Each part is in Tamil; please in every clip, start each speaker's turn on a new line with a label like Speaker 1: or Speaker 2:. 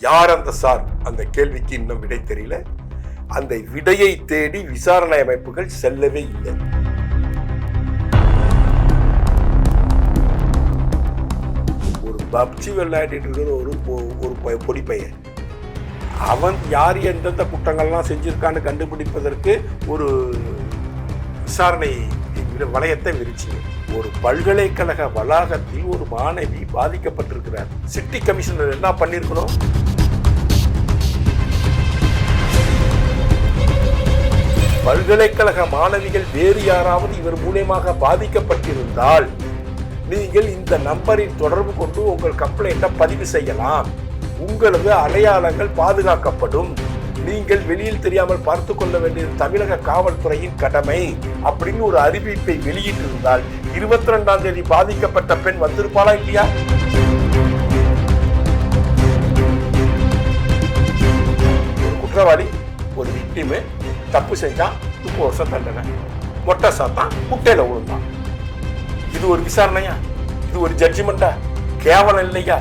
Speaker 1: யார் அந்த சார்? அந்த கேள்விக்கு இன்னும் விடை தெரியல. அந்த விடையை தேடி விசாரணை அமைப்புகள் செல்லவே இல்லை. ஒரு பப்ஜி விளையாடிட்டு இருக்கிற ஒரு பொடி பையன், அவன் யார் எந்தெந்த குற்றங்கள்லாம் செஞ்சிருக்கான்னு கண்டுபிடிப்பதற்கு ஒரு விசாரணை வளையத்தை விரிச்சு, ஒரு பல்கலைக்கழக வளாகத்தில் ஒரு மாணவி பாதிக்கப்பட்டிருக்கிறார். சிட்டி கமிஷனர் என்ன பண்ணிருக்கணும்? பல்கலைக்கழக மாணவிகள் வேறு யாராவது இவர் மூலமாக பாதிக்கப்பட்டிருந்தால் நீங்கள் இந்த நம்பரில் தொடர்பு கொண்டு உங்கள் கம்ப்ளைண்ட்டை பதிவு செய்யலாம். உங்களது அடையாளங்கள் பாதுகாக்கப்படும். நீங்கள் வெளியில் தெரியாமல் பார்த்து கொள்ள வேண்டியது தமிழக காவல்துறையின் கடமை அப்படின்னு ஒரு அறிவிப்பை வெளியிட்டிருந்தால் 22ஆம் தேதி பாதிக்கப்பட்ட பெண் வந்திருப்பாளா இல்லையா? ஒரு குற்றவாளி, ஒரு விக்டிமு தப்பு செஞ்சா 30 வருஷம் தண்டனை, மொட்டை சாத்தான் முட்டையில விழுந்தான். இது ஒரு விசாரணையா? இது ஒரு ஜட்ஜ்மெண்டா? கேவலம் இல்லையா?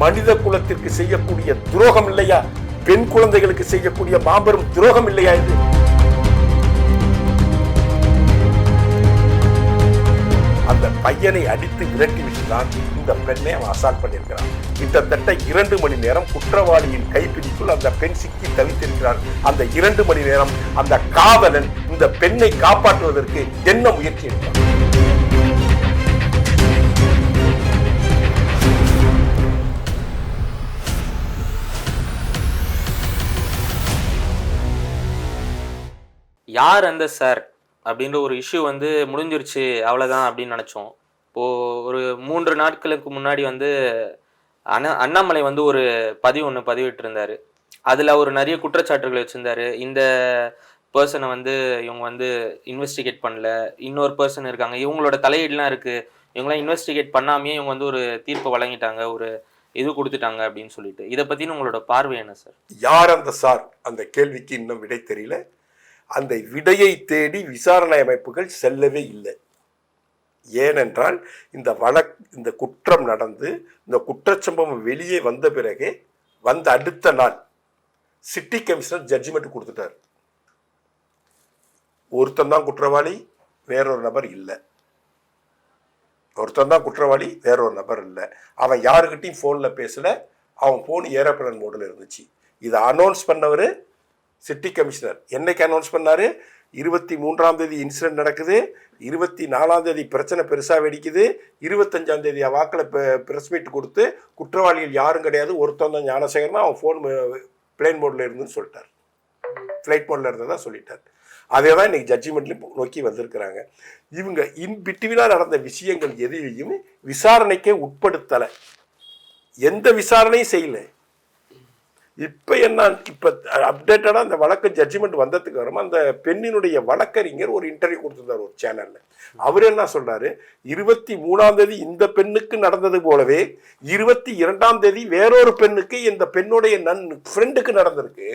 Speaker 1: மனித குலத்திற்கு செய்யக்கூடிய துரோகம் இல்லையா? பெண் குழந்தைகளுக்கு செய்யக்கூடிய மாபெரும் துரோகம் இல்லையா இது? அந்த பையனை அடித்து விரட்டி விட்டுதான் இந்த பெண்ணை அவன் அசால்ட் பண்ணியிருக்கிறான். கிட்டத்தட்ட 2 மணி நேரம் குற்றவாளியின் கைப்பிடிக்குள் அந்த பெண் சிக்கி தவித்திருக்கிறார். அந்த 2 மணி நேரம் அந்த காவலன் இந்த பெண்ணை காப்பாற்றுவதற்கு என்ன முயற்சி எடுத்தார்?
Speaker 2: யார் அந்த சார் அப்படின்ற ஒரு இஷ்யூ முடிஞ்சிருச்சு, அவ்வளோதான் அப்படின்னு நினச்சோம். இப்போது ஒரு 3 நாட்களுக்கு முன்னாடி அண்ணாமலை ஒரு ஒன்று பதிவிட்டிருந்தார். அதில் அவர் நிறைய குற்றச்சாட்டுகளை வச்சுருந்தார். இந்த பர்சனை இவங்க இன்வெஸ்டிகேட் பண்ணல, இன்னொரு பர்சன் இருக்காங்க, இவங்களோட தலையீடுலாம் இருக்குது, இவங்களாம் இன்வெஸ்டிகேட் பண்ணாமையே இவங்க ஒரு தீர்ப்பை வழங்கிட்டாங்க, ஒரு இது கொடுத்துட்டாங்க அப்படின்னு சொல்லிட்டு. இதை பற்றின உங்களோட பார்வை என்ன சார்?
Speaker 1: யார் அந்த சார்? அந்த கேள்விக்கு இன்னும் விடை தெரியல. அந்த விடையை தேடி விசாரணை அமைப்புகள் செல்லவே இல்லை. ஏனென்றால் இந்த குற்றம் நடந்து இந்த குற்றச்சம்பவம் வெளியே வந்த பிறகு அடுத்த நாள் சிட்டி கமிஷனர் ஜட்ஜ்மெண்ட் கொடுத்துட்டார். ஒருத்தன் தான் குற்றவாளி, வேறொரு நபர் இல்லை. ஒருத்தன் தான் குற்றவாளி, வேறொரு நபர் இல்லை. அவன் யாருக்கிட்டையும் ஃபோனில் பேசல, அவன் ஃபோன் ஏரோப்ளேன் மோடில் இருந்துச்சு. இதை அனௌன்ஸ் பண்ணவர் சிட்டி கமிஷனர். என்னைக்கு அனௌன்ஸ் பண்ணாரு? 23ஆம் தேதி இன்சிடென்ட் நடக்குது, 24ஆம் தேதி பிரச்சனை பெருசாக வெடிக்குது, 25ஆம் தேதி வாக்கில் ப்ரெஸ் மீட் கொடுத்து குற்றவாளிகள் யாரும் கிடையாது, ஒருத்தன் தான் ஞானசேகரனா, அவன் ஃபோன் பிளேன் மோடில் இருந்துன்னு சொல்லிட்டார், ஃப்ளைட் மோடில் இருந்ததான் சொல்லிட்டார். அதே தான் இன்னைக்கு ஜட்ஜ்மெண்ட்லையும் நோக்கி வந்திருக்கிறாங்க. இவங்க இன்பிட்வீனாக நடந்த விஷயங்கள் எதையும் விசாரணைக்கே உட்படுத்தலை, எந்த விசாரணையும் செய்யலை. இப்போ அப்டேட்டடாக அந்த வழக்கு ஜட்ஜ்மெண்ட் வந்ததுக்கு வரும், அந்த பெண்ணினுடைய வழக்கறிஞர் ஒரு இன்டர்வியூ கொடுத்துருந்தார் ஒரு சேனலில். அவர் என்ன சொல்றாரு? 23ஆம் தேதி இந்த பெண்ணுக்கு நடந்தது போலவே 22ஆம் தேதி வேறொரு பெண்ணுக்கு இந்த பெண்ணுடைய ஃப்ரெண்டுக்கு நடந்திருக்கு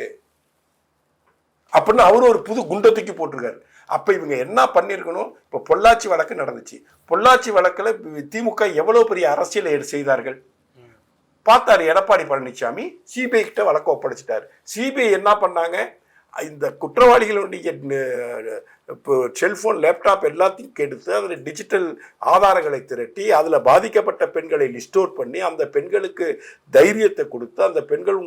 Speaker 1: அப்படின்னு அவரு ஒரு புது குண்டை தூக்கி போட்டிருக்காரு. அப்போ இவங்க என்ன பண்ணியிருக்கணும்? இப்போ பொள்ளாச்சி வழக்கு நடந்துச்சு. பொள்ளாச்சி வழக்கில் திமுக எவ்வளோ பெரிய அரசியல் செய்தார்கள் பார்த்தாரு எடப்பாடி பழனிசாமி. சிபிஐ கிட்ட வழக்கு ஒப்படைச்சிட்டாரு. சிபிஐ என்ன பண்ணாங்க? இந்த குற்றவாளிகளுடைய செல்போன், லேப்டாப் எல்லாத்தையும் கெடுத்து அதில் டிஜிட்டல் ஆதாரங்களை திரட்டி அதில் பாதிக்கப்பட்ட பெண்களை லிஸ்ட் அவுட் பண்ணி அந்த பெண்களுக்கு தைரியத்தை கொடுத்து அந்த பெண்கள்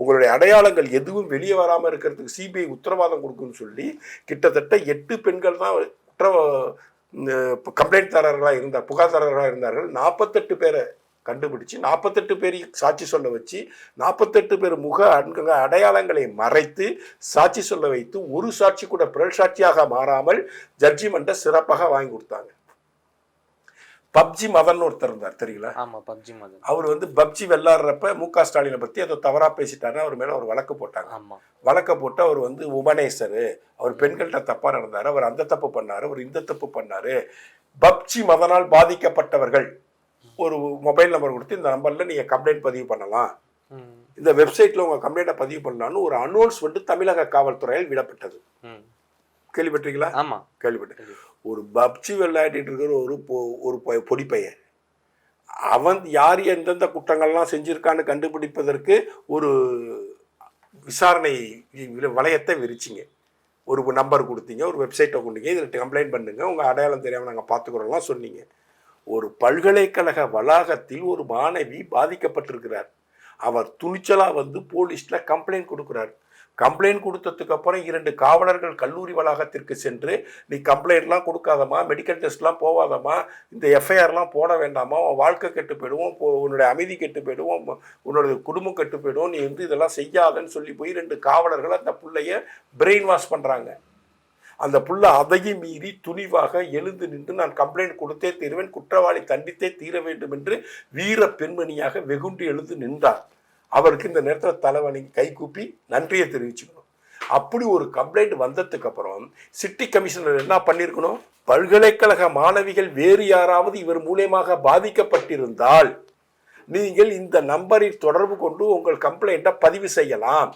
Speaker 1: உங்களுடைய அடையாளங்கள் எதுவும் வெளியே வராமல் இருக்கிறதுக்கு சிபிஐ உத்தரவாதம் கொடுக்குன்னு சொல்லி கிட்டத்தட்ட 8 பெண்கள் தான் கம்ப்ளைண்ட்தாரர்களாக இருந்தார், புகார்தாரர்களாக இருந்தார்கள். 48 பேரை கண்டுபிடிச்சு 48 பேரையும் சாட்சி சொல்ல வச்சு 48 பேர் அடையாளங்களை மறைத்து சாட்சி சொல்ல வைத்து ஒரு சாட்சி கூட பிறல் சாட்சியாக மாறாமல் ஜட்ஜ்மெண்ட்டை சிறப்பாக வாங்கி கொடுத்தாங்க. பப்ஜி மதன் ஒருத்தர் இருந்தார், தெரியல?
Speaker 2: ஆமா, பப்ஜி மதன்.
Speaker 1: அவர் பப்ஜி விளையாடுறப்ப மு.க. ஸ்டாலினை பத்தி ஏதோ தவறா பேசிட்டாருன்னு அவர் மேல ஒரு வழக்கு போட்டாங்க. வழக்க போட்டு அவர் உமனேசரு, அவர் பெண்கள்கிட்ட தப்பா நடந்தாரு, அவர் அந்த தப்பு பண்ணாரு, அவர் இந்த தப்பு பண்ணாரு. பப்ஜி மதனால் பாதிக்கப்பட்டவர்கள் ஒரு மொபைல் நம்பர் கொடுத்து இந்த நம்பரில் நீங்கள் கம்ப்ளைண்ட் பதிவு பண்ணலாம், இந்த வெப்சைட்டில் உங்கள் கம்ப்ளைண்ட்டை பதிவு பண்ணலான்னு ஒரு அனௌன்ஸ்மெண்ட் தமிழக காவல்துறையில் விடப்பட்டது. கேள்விப்பட்டிருக்கீங்களா?
Speaker 2: ஆமாம்,
Speaker 1: கேள்விப்பட்டேன். ஒரு பப்ஜி விளையாடிட்டு இருக்கிற ஒரு பொடி பையன், அவன் யார் எந்தெந்த குற்றங்கள்லாம் செஞ்சுருக்கான்னு கண்டுபிடிப்பதற்கு ஒரு விசாரணை வளையத்தை விரிச்சிங்க. ஒரு நம்பர் கொடுத்தீங்க, ஒரு வெப்சைட்டை கொண்டீங்க, இதில் கம்ப்ளைண்ட் பண்ணுங்க, உங்கள் அடையாளம் தெரியாமல் நாங்கள் பார்த்துக்குறோம்லாம் சொன்னீங்க. ஒரு பல்கலைக்கழக வளாகத்தில் ஒரு மாணவி பாதிக்கப்பட்டிருக்கிறார். அவர் துணிச்சலாக வந்து போலீஸில் கம்ப்ளைண்ட் கொடுக்குறார். கம்ப்ளைண்ட் கொடுத்ததுக்கு அப்புறம் 2 காவலர்கள் கல்லூரி வளாகத்திற்கு சென்று, நீ கம்ப்ளைண்ட்லாம் கொடுக்காதம்மா, மெடிக்கல் டெஸ்ட்லாம் போகாதம்மா, இந்த எஃப்ஐஆர்லாம் போட வேண்டாமா, உன் வாழ்க்கை கெட்டு போயிடுவோம், உன்னுடைய அமைதி கெட்டு போயிடுவோம், உன்னோட குடும்பம் கெட்டு போயிடுவோம், நீ வந்து இதெல்லாம் செய்யாதன்னு சொல்லி போய் 2 காவலர்கள் அந்த பிள்ளைய பிரெயின் வாஷ் பண்ணுறாங்க. அந்த புள்ள அதையும் மீறி துணிவாக எழுந்து நின்று, நான் கம்ப்ளைண்ட் கொடுத்தே தீருவேன், குற்றவாளி தண்டித்தே தீர வேண்டும் என்று வீர பெண்மணியாக வெகுண்டு எழுந்து நின்றார். அவருக்கு இந்த நேரத்தில் தலைவணிக்கு கை கூப்பி நன்றியை தெரிவிச்சுக்கணும். அப்படி ஒரு கம்ப்ளைண்ட் வந்ததுக்கு அப்புறம் சிட்டி கமிஷனர் என்ன பண்ணியிருக்கணும்? பல்கலைக்கழக மாணவிகள் வேறு யாராவது இவர் மூலமாக பாதிக்கப்பட்டிருந்தால் நீங்கள் இந்த நம்பரில் தொடர்பு கொண்டு உங்கள் கம்ப்ளைண்ட்டை பதிவு செய்யலாம்,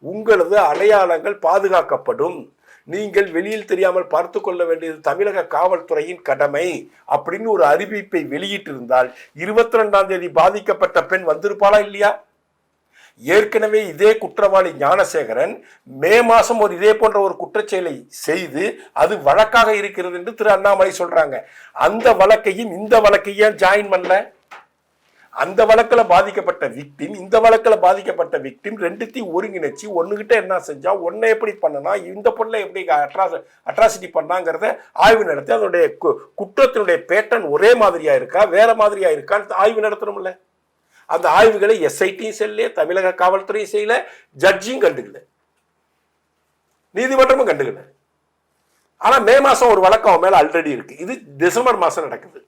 Speaker 1: உங்களது அடையாளங்கள் பாதுகாக்கப்படும், நீங்கள் வெளியில் தெரியாமல் பார்த்து கொள்ள வேண்டியது தமிழக காவல்துறையின் கடமை அப்படின்னு ஒரு அறிவிப்பை வெளியிட்டிருந்தால் 22ஆம் தேதி பாதிக்கப்பட்ட பெண் வந்திருப்பாளா இல்லையா? ஏற்கனவே இதே குற்றவாளி ஞானசேகரன் மே மாதம் ஒரு இதே போன்ற ஒரு குற்றச்செயலை செய்து அது வழக்காக இருக்கிறது என்று திரு அண்ணாமலை சொல்றாங்க. அந்த வழக்கையும் இந்த வழக்கையும் ஜாயின் பண்ணல. அந்த வழக்கில் பாதிக்கப்பட்ட விக்டிம், இந்த வழக்கில் பாதிக்கப்பட்ட விக்டிம் ரெண்டுத்தையும் ஒருங்கிணைச்சு ஒன்றுகிட்ட என்ன செஞ்சா, ஒன்றை எப்படி பண்ணனா, இந்த பொண்ணை எப்படி அட்ராசிட்டி பண்ணாங்கிறத ஆய்வு நடத்தி அதனுடைய குற்றத்தினுடைய பேட்டர்ன் ஒரே மாதிரியா இருக்கா வேற மாதிரியா இருக்கான்னு ஆய்வு நடத்தணும்ல. அந்த ஆய்வுகளை எஸ்ஐடியும் செய்யல, தமிழக காவல்துறையும் செய்யல, ஜட்ஜியும் கண்டுக்கல, நீதிமன்றமும் கண்டுக்கல. ஆனா மே மாசம் ஒரு வழக்கு அவன் மேல ஆல்ரெடி இருக்கு. இது டிசம்பர் மாசம் நடக்குது.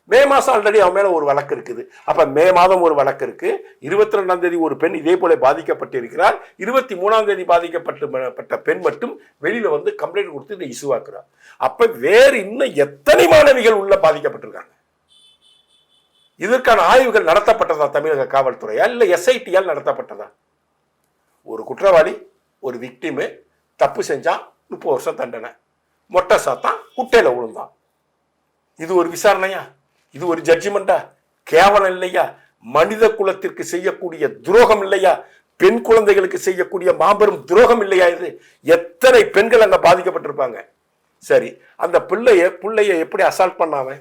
Speaker 1: மே மாசம் ஆல்ரெடி அவன் மேல ஒரு வழக்கு இருக்குது. அப்ப மே மாதம் ஒரு வழக்கு இருக்கு. 22ஆம் தேதி ஒரு பெண் இதே போல பாதிக்கப்பட்டிருக்கிறார். 23ஆம் தேதி பாதிக்கப்பட்ட பெண் மட்டும் வெளியில வந்து கம்ப்ளைண்ட் கொடுத்து இதை இசுவாக்குறார். அப்ப வேறு இன்னும் எத்தனை மாணவிகள் உள்ள பாதிக்கப்பட்டிருக்காங்க? இதற்கான ஆய்வுகள் நடத்தப்பட்டதா தமிழக காவல்துறையா இல்ல எஸ்ஐடியால் நடத்தப்பட்டதா? ஒரு குற்றவாளி, ஒரு விக்டிமு தப்பு செஞ்சா 30 வருஷம் தண்டனை, மொட்டை சாத்தான் குட்டையில விழுந்தான். இது ஒரு விசாரணையா? இது ஒரு ஜட்ஜ்மெண்டா? கேவலம் இல்லையா? மனித குலத்திற்கு செய்யக்கூடிய துரோகம் இல்லையா? பெண் குழந்தைகளுக்கு செய்யக்கூடிய மாபெரும் துரோகம் இல்லையா? இது எத்தனை பெண்கள் அங்க பாதிக்கப்பட்டிருப்பாங்க. சரி, அந்த பிள்ளைய எப்படி அசால்ட் பண்ணாம,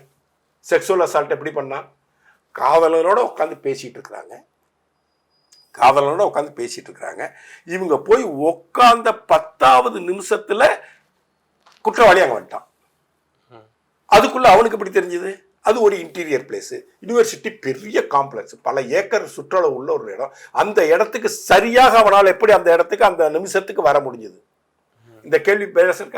Speaker 1: செக்ஸுவல் அசால்ட் எப்படி பண்ணா? காதலனோட உட்காந்து பேசிட்டு இருக்கிறாங்க. இவங்க போய் உட்கார்ந்த 10வது நிமிஷத்துல குற்றவாளி அங்க வந்துட்டான். அதுக்குள்ள அவனுக்கு எப்படி தெரிஞ்சது? அது ஒரு இன்டீரியர் பிளேஸ், யூனிவர்சிட்டி பெரிய காம்ப்ளெக்ஸ், பல ஏக்கர் சுற்றளவு உள்ள ஒரு இடம். அந்த இடத்துக்கு சரியாக அவனால் எப்படி அந்த இடத்துக்கு அந்த நிமிஷத்துக்கு வர முடிஞ்சது? இந்த கேள்வி பேச.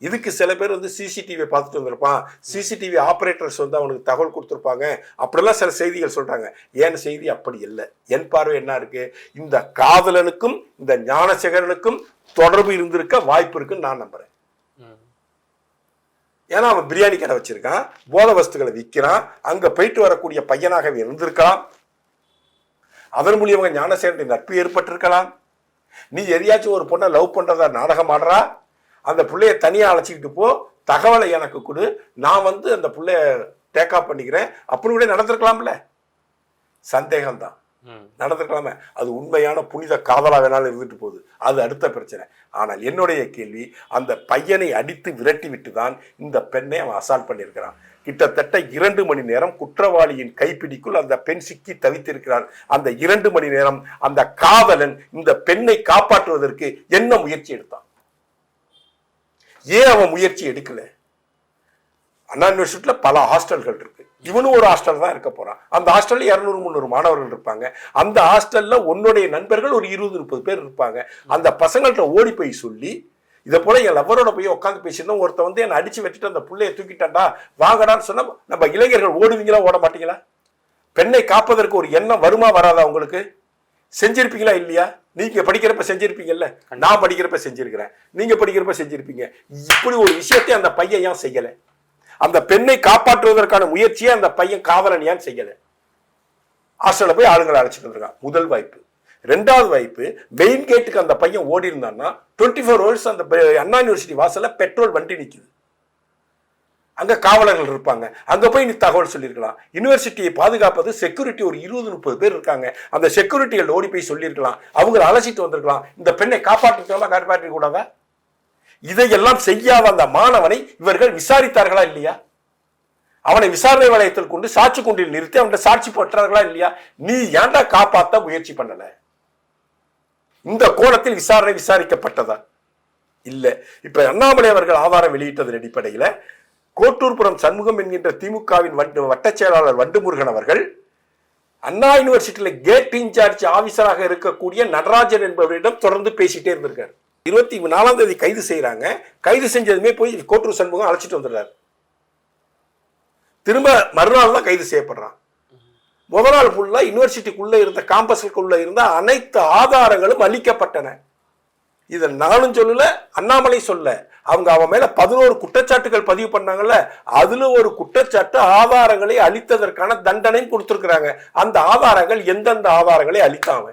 Speaker 1: இதுக்கு சில பேர் வந்து சிசிடிவியை பார்த்துட்டு வந்திருப்பான், சிசிடிவி ஆப்ரேட்டர்ஸ் வந்து அவனுக்கு தகவல் கொடுத்துருப்பாங்க, அப்படிலாம் சில செய்திகள் சொல்றாங்க. ஏன் செய்தி அப்படி இல்லை. என் பார்வை என்ன இருக்கு? இந்த காதலனுக்கும் இந்த ஞானசேகரனுக்கும் தொடர்பு இருந்திருக்க வாய்ப்பு இருக்குன்னு நான் நம்புறேன். ஏன்னா அவன் பிரியாணி கடை வச்சிருக்கான், போத வஸ்துக்களை விற்கிறான், அங்க போயிட்டு வரக்கூடிய பையனாகவே இருந்திருக்கலாம். அதன் மூலியமாக ஞானசேகரன் நட்பு ஏற்பட்டிருக்கலாம். நீ எதையாச்சும் ஒரு பொண்ணை லவ் பண்றதா நாடகம் ஆடுறா, அந்த பிள்ளைய தனியா அழைச்சிக்கிட்டு போ, தகவலை எனக்கு கொடு, நான் வந்து அந்த பிள்ளைய டேக்கப் பண்ணிக்கிறேன் அப்படின்னு கூட நடந்திருக்கலாம்ல. சந்தேகம்தான், நடந்திருக்கலாமே. அது உண்மையான புனித காதலா வேணாலும் இருந்துட்டு போகுது, அது அடுத்த பிரச்சனை. ஆனால் என்னுடைய கேள்வி, அந்த பையனை அடித்து விரட்டி விட்டு தான் இந்த பெண்ணை அவன் அசால்ட் பண்ணியிருக்கிறான். கிட்டத்தட்ட 2 மணி நேரம் குற்றவாளியின் கைப்பிடிக்குள் அந்த பெண் சிக்கி தவித்திருக்கிறார். அந்த 2 மணி நேரம் அந்த காதலன் இந்த பெண்ணை காப்பாற்றுவதற்கு என்ன முயற்சி எடுத்தான்? ஏன் அவன் முயற்சி எடுக்கல? அண்ணா யூனிவர்சிட்டியில பல ஹாஸ்டல்கள் இருக்கு, இவனும் ஒரு ஹாஸ்டல் தான் இருக்க போறான். அந்த ஹாஸ்டல்ல 200-300 மாணவர்கள் இருப்பாங்க. அந்த ஹாஸ்டல்ல உன்னுடைய நண்பர்கள் ஒரு 20-30 பேர் இருப்பாங்க. அந்த பசங்கள்ட்ட ஓடி போய் சொல்லி, இதை போல என் லவரோட போய் உட்காந்து பேசியிருந்தோம், ஒருத்த வந்து என்னை அடிச்சு வச்சுட்டு அந்த பிள்ளைய தூக்கிட்டான்டா வாங்கடான்னு சொன்னா நம்ம இளைஞர்கள் ஓடுவீங்களா ஓட மாட்டீங்களா? பெண்ணை காப்பதற்கு ஒரு எண்ணம் வருமா வராதா உங்களுக்கு? செஞ்சிருப்பீங்களா இல்லையா? நீங்க படிக்கிறப்ப செஞ்சிருப்பீங்கல்ல, நான் படிக்கிறப்ப செஞ்சிருக்கிறேன், நீங்க படிக்கிறப்ப செஞ்சிருப்பீங்க. இப்படி ஒரு விஷயத்தை அந்த பையன் ஏன் செய்யல? அந்த பெண்ணை காப்பாற்றுவதற்கான முயற்சியை அந்த பையன் காதலன் ஏன் செய்யல? ஹாஸ்டல்ல போய் ஆளுங்களை அழைச்சிட்டு இருக்கான். முதல் வாய்ப்பு. 2வது வாய்ப்பு, மெயின் கேட்டுக்கு அந்த பையன் ஓடி இருந்தான்னா 24 hours அந்த அண்ணா யூனிவர்சிட்டி வாசல்ல பெட்ரோல் வண்டி நிக்குது. அங்கே காவலர்கள் இருப்பாங்க, அங்கே போய் நீ தகவல் சொல்லியிருக்கலாம். யூனிவர்சிட்டியை பாதுகாப்பது செக்யூரிட்டி ஒரு 20-30 பேர் இருக்காங்க, அந்த செக்யூரிட்டிகள் ஓடி போய் சொல்லியிருக்கலாம், அவங்களை அழைச்சிட்டு வந்திருக்கலாம். இந்த பெண்ணை காப்பாற்றிக்க கூடாதா? இதையெல்லாம் செய்யாத அந்த மாணவனை இவர்கள் விசாரித்தார்களா இல்லையா? அவனை விசாரணை வளையத்தில் கொண்டு சாட்சி கொண்டில் நிறுத்தி அவன் சாட்சி பெற்றார்களா இல்லையா? நீ ஏன்டா காப்பாற்ற முயற்சி பண்ணல? இந்த கோணத்தில் விசாரிக்கப்பட்டதா? இல்ல. இப்ப அண்ணாமலை அவர்கள் ஆதாரம் வெளியிட்டதன் அடிப்படையில் கோட்டூர்புரம் சண்முகம் என்கின்ற திமுகவின் வட்டச் செயலாளர் வண்டுமுருகன் அவர்கள் அண்ணா யூனிவர்சிட்டியில கேட் இன்சார்ஜ் ஆபீசராக இருக்கக்கூடிய நடராஜன் என்பவரிடம் தொடர்ந்து பேசிட்டே இருந்திருக்காரு. 24ஆம் தேதி கைது செய்யறாங்க. கைது செஞ்சதுமே போய் கோட்டூர் சண்முகம் அழைச்சிட்டு வந்துடுறாரு. திரும்ப மறுநாள் தான் கைது செய்யப்படுறான். முதல் நாள் ஃபுல்லா யூனிவர்சிட்டிக்குள்ள இருந்த காம்பஸுக்குள்ள இருந்த அனைத்து ஆதாரங்களும் அளிக்கப்பட்டன. இதை நானும் சொல்லல, அண்ணாமலை சொல்ல. அவன் மேல 11 குற்றச்சாட்டுகள் பதிவு பண்ணாங்கல்ல, அதுல ஒரு குற்றச்சாட்டு ஆதாரங்களை அளித்ததற்கான தண்டனையும் கொடுத்திருக்கிறாங்க. அந்த ஆதாரங்கள் எந்தெந்த ஆதாரங்களை அளித்தான்,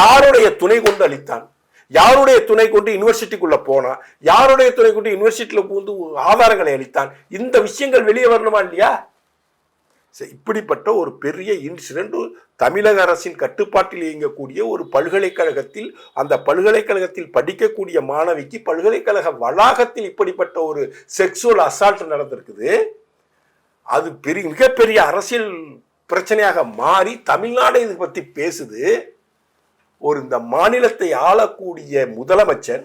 Speaker 1: யாருடைய துணை கொண்டு அளித்தான், யாருடைய துணை கொண்டு யூனிவர்சிட்டிக்குள்ள போனா, யாருடைய துணை கொண்டு யூனிவர்சிட்டியில புகுந்து ஆதாரங்களை அளித்தான், இந்த விஷயங்கள் வெளியே வரணுமா இல்லையா? இப்படிப்பட்ட ஒரு பெரிய இன்சிடென்ட் தமிழக அரசின் கட்டுப்பாட்டில் இயங்கக்கூடிய ஒரு பல்கலைக்கழகத்தில், அந்த பல்கலைக்கழகத்தில் படிக்கக்கூடிய மாணவிக்கு பல்கலைக்கழக வளாகத்தில் இப்படிப்பட்ட ஒரு செக்சுவல் அசால்ட் நடந்திருக்குது. அது மிகப்பெரிய அரசியல் பிரச்சனையாக மாறி தமிழ்நாடு இதை பத்தி பேசுது. இந்த மாநிலத்தை ஆளக்கூடிய முதலமைச்சர்,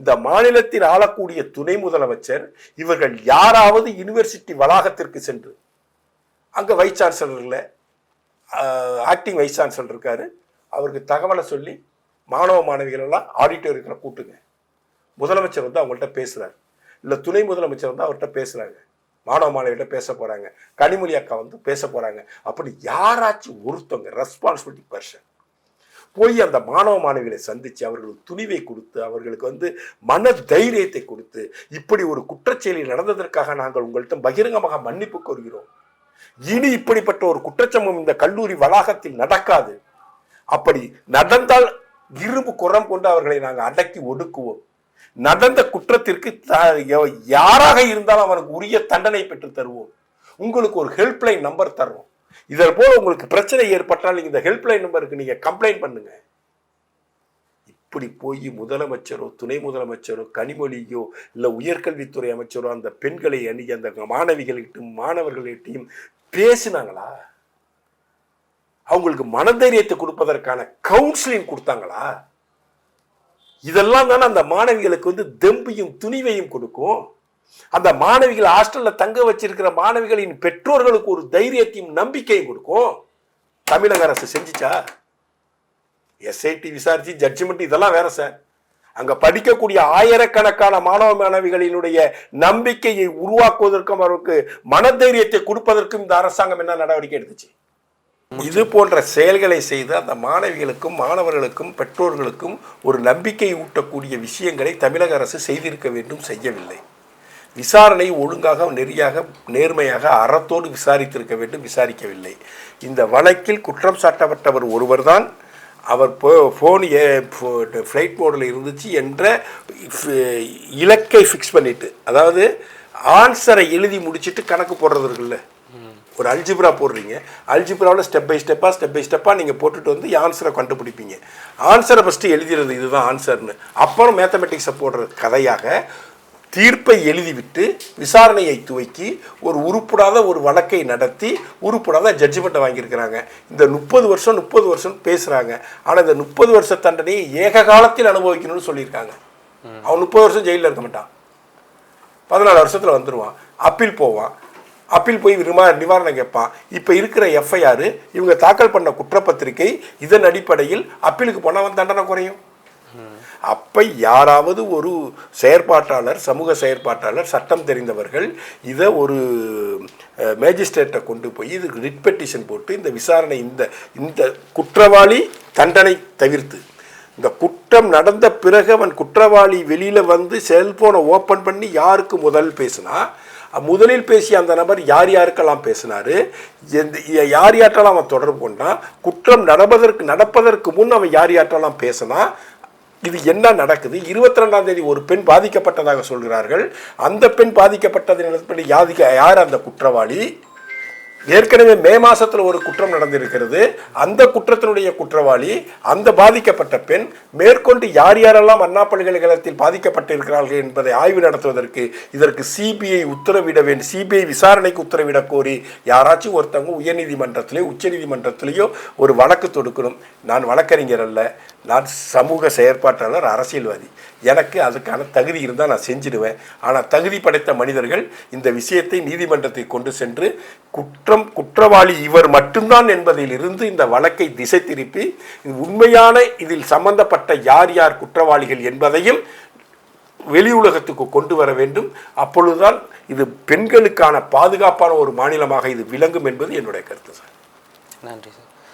Speaker 1: இந்த மாநிலத்தில் ஆளக்கூடிய துணை முதலமைச்சர், இவர்கள் யாராவது யூனிவர்சிட்டி வளாகத்திற்கு சென்று, அங்கே வைஸ் சான்சலரில் ஆக்டிங் வைஸ் சான்சலர் இருக்காரு, அவருக்கு தகவலை சொல்லி மாணவ மாணவிகள் எல்லாம் ஆடிட்டோரியத்தில் கூட்டுங்க, முதலமைச்சர் வந்து அவங்கள்ட்ட பேசுகிறார், இல்லை துணை முதலமைச்சர் வந்து அவர்கிட்ட பேசுகிறாங்க, மாணவ மாணவிகிட்ட பேச போகிறாங்க, கனிமொழி அக்கா வந்து பேச போகிறாங்க, அப்படி யாராச்சும் ஒருத்தவங்க ரெஸ்பான்சிபிலிட்டி பர்சன் போய் அந்த மாணவ மாணவிகளை சந்தித்து அவர்களுக்கு துணிவை கொடுத்து, அவர்களுக்கு வந்து மன தைரியத்தை கொடுத்து, இப்படி ஒரு குற்றச்செயலி நடந்ததற்காக நாங்கள் உங்கள்கிட்ட பகிரங்கமாக மன்னிப்பு கோருகிறோம், இனி இப்படிப்பட்ட ஒரு குற்றச்சம்பவம் இந்த கல்லூரி வளாகத்தில் நடக்காது, அப்படி நடந்தால் இரும்பு குரம் கொண்டு அவர்களை நாங்கள் அடக்கி ஒடுக்குவோம், நடந்த குற்றத்திற்கு யாராக இருந்தாலும் அவனுக்கு உரிய தண்டனை பெற்று தருவோம், உங்களுக்கு ஒரு ஹெல்ப்லைன் நம்பர் தருவோம், இதன் போல உங்களுக்கு பிரச்சனை ஏற்பட்டால் இந்த ஹெல்ப்லைன் நம்பருக்கு நீங்க கம்ப்ளைண்ட் பண்ணுங்க. இப்படி போய் முதலமைச்சரோ துணை முதலமைச்சரோ கனிமொழியோ இல்லை உயர்கல்வித்துறை அமைச்சரோ அந்த பெண்களை அணுகி அந்த மாணவிகள்கிட்டையும் மாணவர்கள்கிட்டையும் பேசினாங்களா? அவங்களுக்கு மனதைரியத்தை கொடுப்பதற்கான கவுன்சிலிங் கொடுத்தாங்களா? இதெல்லாம் தானே அந்த மாணவிகளுக்கு வந்து தெம்பையும் துணிவையும் கொடுக்கும். அந்த மாணவிகள் ஹாஸ்டல்ல தங்க வச்சிருக்கிற மாணவிகளின் பெற்றோர்களுக்கு ஒரு தைரியத்தையும் நம்பிக்கையும் கொடுக்கும். தமிழக அரசு செஞ்சுச்சா? எஸ்ஐடி விசாரிச்சு ஜட்ஜ்மெண்ட் இதெல்லாம் வேற சார். அங்க படிக்கக்கூடிய ஆயிரக்கணக்கான மாணவ மாணவிகளினுடைய நம்பிக்கையை உருவாக்குவதற்கும் அவருக்கு மனதைரியத்தை கொடுப்பதற்கும் இந்த அரசாங்கம் என்ன நடவடிக்கை எடுத்துச்சு? இது போன்ற செயல்களை செய்து அந்த மாணவிகளுக்கும் மாணவர்களுக்கும் பெற்றோர்களுக்கும் ஒரு நம்பிக்கை ஊட்டக்கூடிய விஷயங்களை தமிழக அரசு செய்திருக்க வேண்டும், செய்யவில்லை. விசாரணை ஒழுங்காக நெறியாக நேர்மையாக அறத்தோடு விசாரித்திருக்க வேண்டும், விசாரிக்கவில்லை. இந்த வழக்கில் குற்றம் சாட்டப்பட்டவர் ஒருவர்தான். அவர் ஃப்ளைட் மோடில் இருந்துச்சு என்ற இலக்கை ஃபிக்ஸ் பண்ணிட்டு, அதாவது ஆன்சரை எழுதி முடிச்சுட்டு கணக்கு போடுறது இருக்குல்ல, ஒரு அல்ஜிப்ரா போடுறீங்க, அல்ஜிப்ராவில் ஸ்டெப் பை ஸ்டெப்பாக நீங்கள் போட்டுட்டு வந்து ஆன்சரை கண்டுபிடிப்பீங்க. ஆன்சரை ஃபஸ்ட்டு எழுதிடுறது இதுதான் ஆன்சர்னு, அப்புறம் மேத்தமெட்டிக்ஸை போடுறது கதையாக தீர்ப்பை எழுதிவிட்டு விசாரணையை துவக்கி ஒரு உருப்படாத ஒரு வழக்கை நடத்தி உருப்படாத ஜட்ஜ்மெண்ட்டை வாங்கியிருக்கிறாங்க. இந்த 30 வருஷம் பேசுகிறாங்க. ஆனால் இந்த 30 வருஷ தண்டனையை ஏக காலத்தில் அனுபவிக்கணும்னு சொல்லியிருக்காங்க. அவன் 30 வருஷம் ஜெயிலில் இருக்க மாட்டான், 14 வருஷத்தில் வந்துடுவான். அப்பீல் போவான், அப்பீல் போய் நிவாரணம் கேட்பான். இப்போ இருக்கிற எஃப்ஐஆர், இவங்க தாக்கல் பண்ண குற்றப்பத்திரிகை, இதன் அடிப்படையில் அப்பீலுக்கு போனால் அவன் தண்டனை குறையும். அப்போ யாராவது ஒரு செயற்பாட்டாளர், சமூக செயற்பாட்டாளர், சட்டம் தெரிந்தவர்கள் இதை ஒரு மேஜிஸ்ட்ரேட்டை கொண்டு போய் இதுக்கு ரிட் பெட்டிஷன் போட்டு இந்த விசாரணை இந்த குற்றவாளி தண்டனை தவிர்த்து, இந்த குற்றம் நடந்த பிறகு அவன் குற்றவாளி வெளியில் வந்து செல்ஃபோனை ஓப்பன் பண்ணி யாருக்கு பேசினா, முதலில் பேசிய அந்த நபர் யாருக்கெல்லாம் பேசினார், யார்ட்டெல்லாம் அவன் தொடர்பு கொண்டான், குற்றம் நடப்பதற்கு முன் அவன் யார்ட்டெல்லாம் பேசினா, இது என்ன நடக்குது? 22ஆம் தேதி ஒரு பெண் பாதிக்கப்பட்டதாக சொல்கிறார்கள். அந்த பெண் பாதிக்கப்பட்டது யார் அந்த குற்றவாளி? ஏற்கனவே மே மாசத்துல ஒரு குற்றம் நடந்திருக்கிறது. அந்த குற்றத்தினுடைய குற்றவாளி அந்த பாதிக்கப்பட்ட பெண். மேற்கொண்டு யார் யாரெல்லாம் அண்ணா பல்கலைக்கழகத்தில் பாதிக்கப்பட்டிருக்கிறார்கள் என்பதை ஆய்வு நடத்துவதற்கு இதற்கு சிபிஐ உத்தரவிட வேண்டும். சிபிஐ விசாரணைக்கு உத்தரவிட கோரி யாராச்சும் ஒருத்தவங்க உயர்நீதிமன்றத்திலேயோ உச்சநீதிமன்றத்திலேயோ ஒரு வழக்கு தொடுக்கணும். நான் வழக்கறிஞர் அல்ல, நான் சமூக செயற்பாட்டாளர், அரசியல்வாதி. எனக்கு அதுக்கான தகுதி இருந்தால் நான் செஞ்சிடுவேன். ஆனால் தகுதி படைத்த மனிதர்கள் இந்த விஷயத்தை நீதிமன்றத்தை கொண்டு சென்று குற்றவாளி இவர் மட்டும்தான் என்பதிலிருந்து இந்த வழக்கை திசை திருப்பி உண்மையான இதில் சம்பந்தப்பட்ட யார் யார் குற்றவாளிகள் என்பதையும் வெளி உலகத்துக்கு கொண்டு வர வேண்டும். அப்பொழுதுதான் இது பெண்களுக்கான பாதுகாப்பான ஒரு மாநிலமாக இது விளங்கும் என்பது என்னுடைய கருத்து சார்.
Speaker 2: நன்றி சார்.